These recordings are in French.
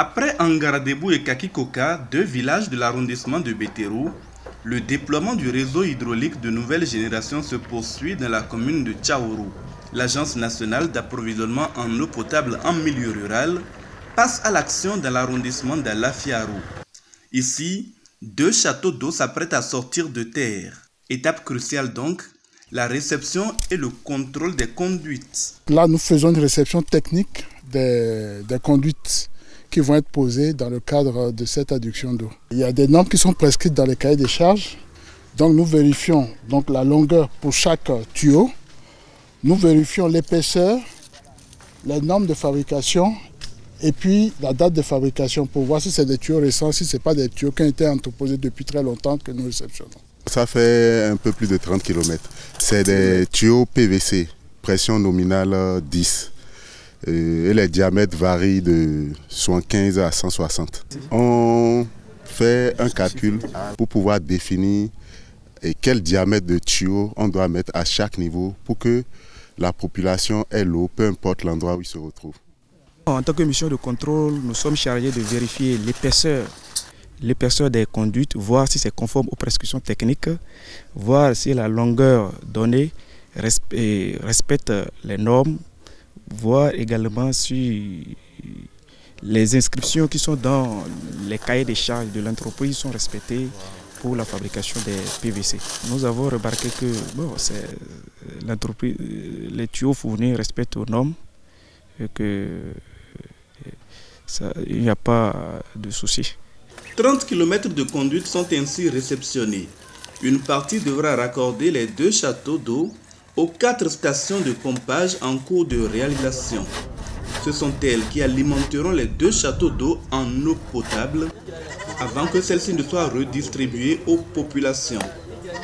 Après Angaradebou et Kakikoka, deux villages de l'arrondissement de Bétérou, le déploiement du réseau hydraulique de nouvelle génération se poursuit dans la commune de Tchaourou. L'Agence nationale d'approvisionnement en eau potable en milieu rural passe à l'action dans l'arrondissement d'Alafiarou. Ici, deux châteaux d'eau s'apprêtent à sortir de terre. Étape cruciale donc, la réception et le contrôle des conduites. Là, nous faisons une réception technique des conduites qui vont être posées dans le cadre de cette adduction d'eau. Il y a des normes qui sont prescrites dans les cahiers des charges. Donc nous vérifions donc, la longueur pour chaque tuyau. Nous vérifions l'épaisseur, les normes de fabrication et puis la date de fabrication pour voir si c'est des tuyaux récents, si ce n'est pas des tuyaux qui ont été entreposés depuis très longtemps que nous réceptionnons. Ça fait un peu plus de 30 km. C'est des tuyaux PVC, pression nominale 10. Et les diamètres varient de 75 à 160. On fait un calcul pour pouvoir définir quel diamètre de tuyau on doit mettre à chaque niveau pour que la population ait l'eau, peu importe l'endroit où il se retrouve. En tant que mission de contrôle, nous sommes chargés de vérifier l'épaisseur des conduites, voir si c'est conforme aux prescriptions techniques, voir si la longueur donnée respecte les normes, voir également si les inscriptions qui sont dans les cahiers des charges de l'entreprise sont respectées pour la fabrication des PVC. Nous avons remarqué que l'entreprise, les tuyaux fournis respectent aux normes et qu'il n'y a pas de souci. 30 km de conduite sont ainsi réceptionnés. Une partie devra raccorder les deux châteaux d'eau aux 4 stations de pompage en cours de réalisation. Ce sont elles qui alimenteront les 2 châteaux d'eau en eau potable avant que celle-ci ne soit redistribuée aux populations.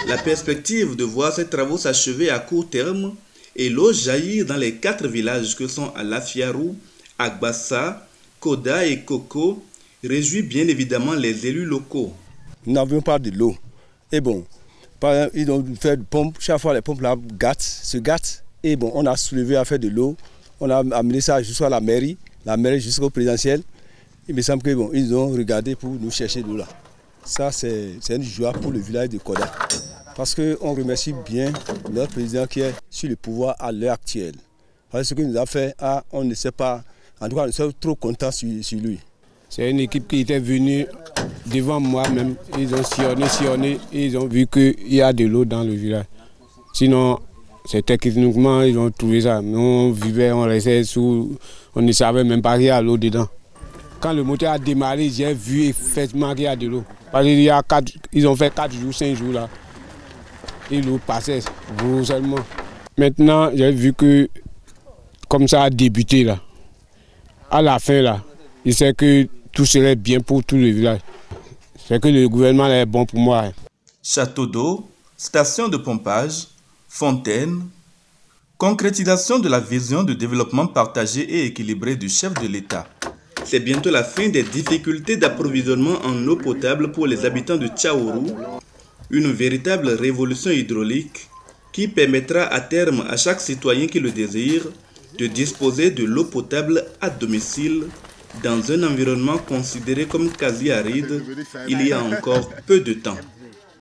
La perspective de voir ces travaux s'achever à court terme et l'eau jaillir dans les 4 villages que sont Alafiarou, Agbassa, Koda et Koko réjouit bien évidemment les élus locaux. Nous n'avions pas de l'eau. Et bon, ils ont fait des pompes, chaque fois les pompes là se gâtent. Et bon, on a soulevé à faire de l'eau. On a amené ça jusqu'à la mairie jusqu'au présidentiel. Il me semble qu'ils ils ont regardé pour nous chercher de l'eau là. Ça, c'est une joie pour le village de Koda. Parce qu'on remercie bien notre président qui est sur le pouvoir à l'heure actuelle. Parce que ce qu'il nous a fait, on ne sait pas. En tout cas, nous sommes trop contents sur lui. C'est une équipe qui était venue devant moi même. Ils ont sillonné, ils ont vu qu'il y a de l'eau dans le village. Sinon, c'est techniquement, ils ont trouvé ça. Nous, on vivait, on restait sous, on ne savait même pas qu'il y a l'eau dedans. Quand le moteur a démarré, j'ai vu effectivement qu'il y a de l'eau. Parce qu'ils ont fait 4 jours, 5 jours là. Et l'eau passait, seulement. Maintenant, j'ai vu que, comme ça a débuté là, à la fin là, je sais que tout serait bien pour tout le village. C'est que le gouvernement est bon pour moi. Château d'eau, station de pompage, fontaine, concrétisation de la vision de développement partagé et équilibré du chef de l'État. C'est bientôt la fin des difficultés d'approvisionnement en eau potable pour les habitants de Tchaourou. Une véritable révolution hydraulique qui permettra à terme à chaque citoyen qui le désire de disposer de l'eau potable à domicile dans un environnement considéré comme quasi aride il y a encore peu de temps.